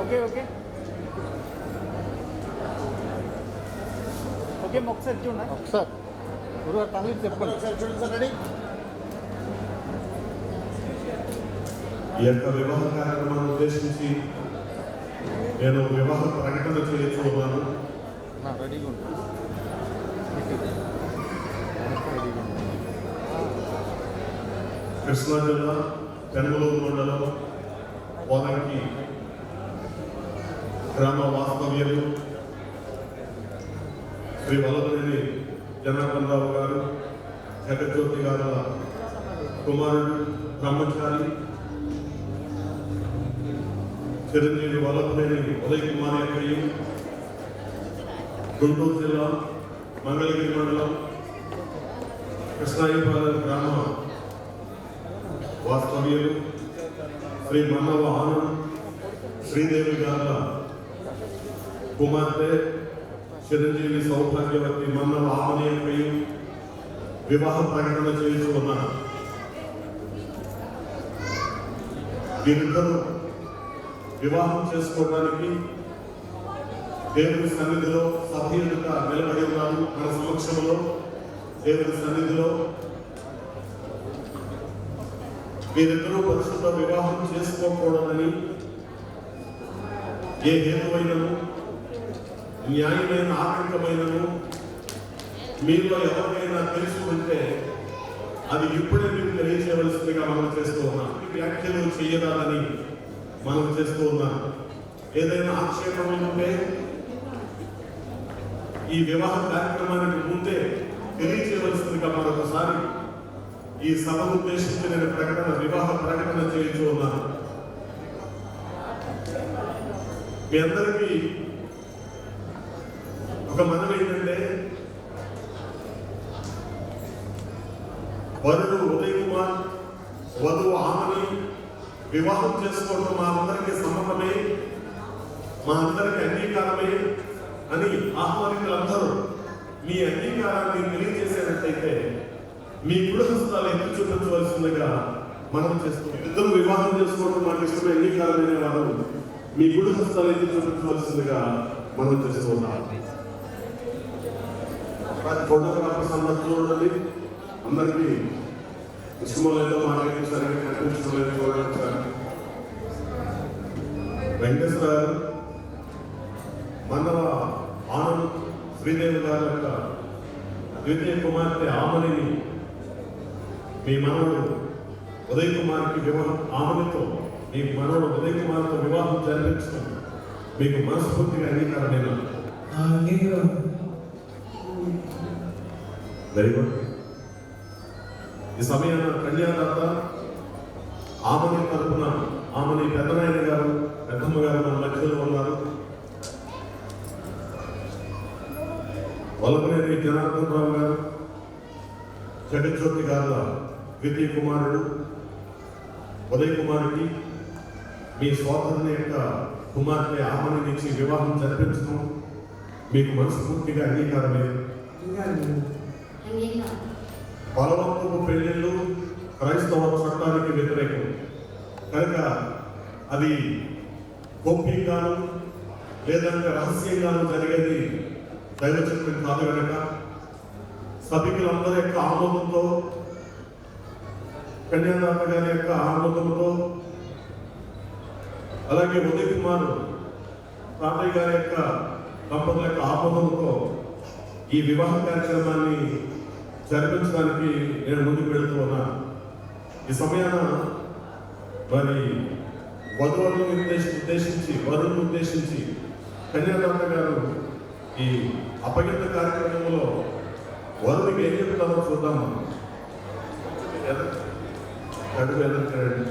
ఓకే ఓకే ఓకే ఒకసారి చూడండి, ఒకసారి గురుగారు తల్లి చెప్పండి. ఒకసారి చూడండి సార్. రెడీ. ఈ యొక్క వివాహ కార్యక్రమాన్ని ఉద్దేశించి నేను వివాహ ప్రకటన చేయించుకున్నాను. రెడీగా ఉంది. కృష్ణా జిల్లా పెనుమలూరు మండలం పోదంకి గ్రామ వాస్తవ్యులు శ్రీ వల్లభనేని జనార్దన్ రావు గారు, జగజ్యోతి గారు కుమారుడు బ్రహ్మచారి చిరంజీవి వల్లభనేని ఉదయ్ కుమార్ అక్కయ్య, గుంటూరు జిల్లా మంగళగిరి మండలం కృష్ణాయిపాలెం గ్రామ వాస్తవ్యులు శ్రీ మన్నవ ఆనంద్ శ్రీదేవి గారుల కుమార్తె చిరంజీవి సౌభాగ్యవతి మన్నవ ఆమనీయకయ్య వివాహ ప్రకటన చేయించుకున్నారు. వీరిద్దరూ వివాహం చేసుకోవడానికి దేవుని సన్నిధిలో సభ్యులుగా నిలబడి ఉన్నారు. మన సమక్షంలో దేవుని సన్నిధిలో వీరిద్దరూ పరిశుద్ధ వివాహం చేసుకోకూడదని ఏ హేతువైనను న్యాయమైన ఆటంకమైనను మీలో ఎవరికైనా తెలిసి ఉంటే అది ఇప్పుడే మీకు తెలియజేయవలసిందిగా మనం చేస్తూ ఉన్నాం. వ్యాఖ్యలు చేయరాదని మనం చేస్తూ ఉన్నాం. ఏదైనా ఆక్షేపణలు ఉంటే ఈ వివాహ కార్యక్రమానికి ముందే తెలియజేయవలసిందిగా మరొకసారి ఈ సభ ఉద్దేశించి నేను వివాహ ప్రకటన చేయించు ఉన్నాను. మీ అందరికీ ఒక మనవి ఏంటంటే, వరుడు ఉదయ్ కుమార్ వధువు ఆమని వివాహం చేసుకోవడం మా అందరికీ సమ్మతమే, మా అందరికీ అంగీకారమే అని ఆహ్వానితులందరూ మీ అంగీకారాన్ని తెలియజేసేటట్టయితే మీ కుడి హస్తాలు ఎత్తి చూపించవలసిందిగా మనం చేస్తున్నాం. ఇద్దరు వివాహం చేసుకోవడం మాకు ఇష్టమే అంగీకారమైన వారు మీ గుడి హస్తాలు అయితే చూపించవలసిందిగా మనం చేస్తున్నాం. ఫోటోగ్రాఫర్స్ అందరూ చూడండి. అందరికీ ఇష్టమో లేదో మాట్లాడి సరిగ్గా కనిపించడం లేదు చూడండి సార్. వెంకటేశ్వర గారు మనవ ఆనంద్ శ్రీదేవి గారి యొక్క ద్వితీయ కుమార్తె ఆమనిని మీ మనవడు ఉదయ్ కుమార్కి వివాహం ఆమనితో మీ మనవడు ఉదయ్ కుమార్తో వివాహం జరిపించడం మీకు మనస్ఫూర్తిగా అంగీకారమైన వెరీ గుడ్. ఈ సమయాన కన్యాదాత ఆమని తరపున ఆమని పెద్దనాయన గారు పెద్దమ్మ గారు మన మధ్యలో ఉన్నారు. వల్లభనేని జనార్దన్ రావు గారు జగజ్యోతి గారు ద్వితీయ కుమారుడు ఉదయ్ కుమార్కి మీ సోదరుని యొక్క కుమార్తె ఆమని నుంచి వివాహం జరిపించడం మీకు మనస్ఫూర్తిగా అంగీకారమే. బలవంతపు పెళ్లిళ్ళు క్రైస్తవ చట్టానికి వ్యతిరేకం కనుక అది గోప్యంగాను లేదంటే రహస్యంగాను జరిగేది దైవచక్రం కాదు కనుక సభికులందరి యొక్క ఆమోదంతో కన్యాదాత గారి యొక్క ఆమోదంతో అలాగే ఉదయ్ కుమార్ తాతయ్య గారి యొక్క దంపతుల యొక్క ఆమోదంతో ఈ వివాహ కార్యక్రమాన్ని జరిపించడానికి నేను ముందుకు వెళుతూ ఉన్నాను. ఈ సమయాన మరి వధువులను ఉద్దేశించి కన్యాదాత గారు ఈ అప్పగింత కార్యక్రమంలో వరుడికి ఏం చెప్తారో చూద్దాము. అడుగు ఎదుర్కొండి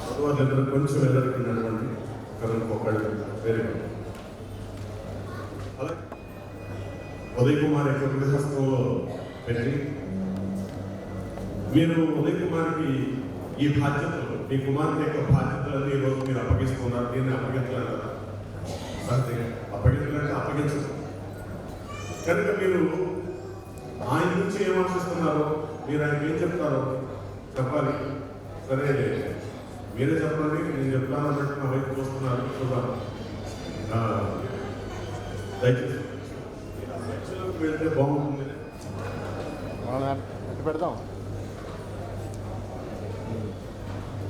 వధువులు కొంచెం ఎదుర్కొన్నటువంటి ఒకళ్ళు వెరీ గుడ్. అలాగే ఉదయ్ కుమార్ యొక్క గృహస్థంలో పెట్టి మీరు ఉదయ్ కుమార్కి ఈ బాధ్యతలు మీ కుమార్తె యొక్క బాధ్యతలను ఈరోజు మీరు అప్పగిస్తున్నారు. దీన్ని అప్పగించలేదు కదా సరే, అప్పగించాలంటే అప్పగించదు కనుక మీరు ఆయన నుంచి ఏం ఆశిస్తున్నారో మీరు ఆయనకి ఏం చెప్తారో చెప్పాలి. సరే మీరే చెప్పండి, నేను చెప్తాను అన్నట్టు నా వైపు చూస్తున్నారు. చూద్దాం దయచేసి వెళ్తే బాగుంటుంది. పెడదాం.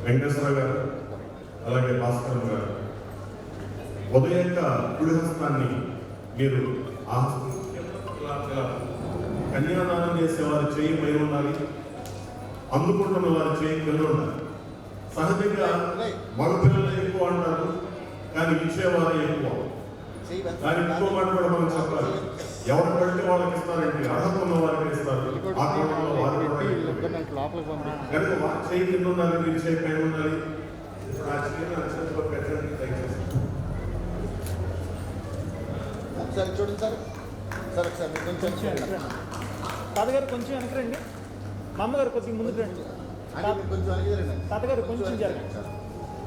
వెంకటేశ్వర గారు అలాగే భాస్కర్ గారు ఉదయం యొక్క కుడి హస్తాన్ని మీరు కన్యాదానం చేసే వారి చేయి పై ఉండాలి, అందుకుంటున్న వారి చేయి కింద ఉండాలి. సహజంగా మగపిల్లలు ఎక్కువ అంటారు కానీ ఇచ్చేవారే ఎక్కువ. దాని ఇంకో మాట కూడా మనం చెప్పాలి. ఎవరు పడితే వాళ్ళకి ఇస్తారంటే అర్హత ఉన్న వారికి ఇస్తారు. ఆ కోణంలో వారు కనుక వారి చేయి కింద ఉండాలి, మీరు చేయి పైన ఉండాలి. ఇప్పుడు ఆ చేతిలో అక్షంతలో పెట్టండి దయచేసి. ఒకసారి చూడండి సార్. సార్ ఒకసారి మీరు కొంచెం తాతగారు కొంచెం వెనక్కి రండి. మా అమ్మగారు కొద్దిగా ముందుకు రండి. కొంచెం వెనక్కి రండి. తాతగారు కొంచెం జరగండి.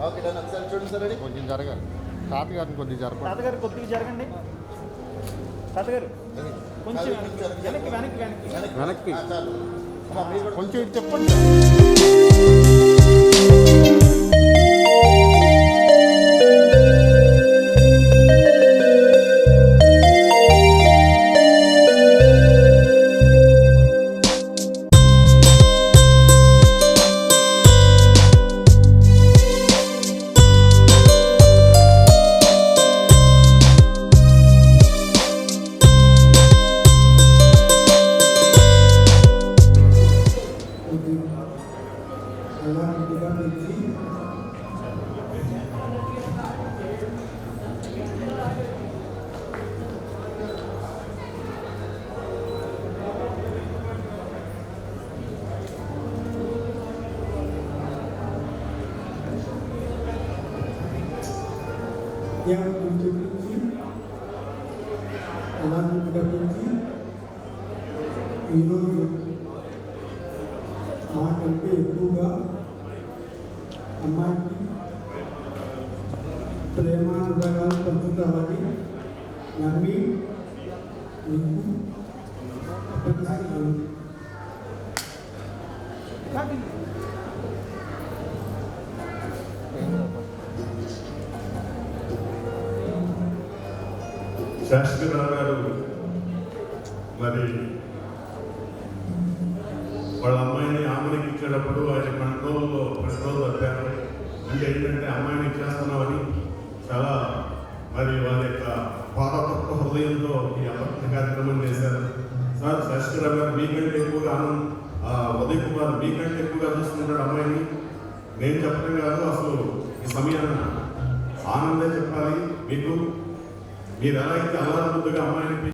Okay done. ఒకసారి చూడండి సార్. రెడీ. కొంచెం జరగాలి. తాతగారిని కొద్దిగా జరగండి. తాతగారు కొద్దిగా జరగండి. తాతగారు కొంచెం వెనక్కి వెనక్కి వెనక్కి వెనక్కి కొంచెం ఇటు చెప్పండి. yang mencukupi alam mendapat ఈరోజు మాకంటే ఎక్కువగా అమ్మాయికి ప్రేమానురాగాలు పంచుతామని నమ్మి మీకు అప్పగిస్తున్నాను. శాస్త్రిరావు గారు మరి వాళ్ళ అమ్మాయిని ఆమెకి ఇచ్చేటప్పుడు ఆయన కంట్రోల్ తప్పారు. అంటే ఏంటంటే అమ్మాయిని ఇచ్చేస్తున్నామని చాలా మరి వారి యొక్క పాదతత్వ హృదయంతో ఈ అపత్య కార్యక్రమం చేశారు. సార్ శాస్త్రిరావు గారు మీకంటే ఎక్కువగా ఉదయ్ కుమార్ మీకంటే ఎక్కువగా చూసుకుంటాడు అమ్మాయిని. నేను చెప్పడం కాదు, అసలు ఈ సమయాన్ని ఆనందే చెప్పాలి మీకు. మీరు ఎలా అయితే అల్లారు ముద్దుగా అమ్మాయిని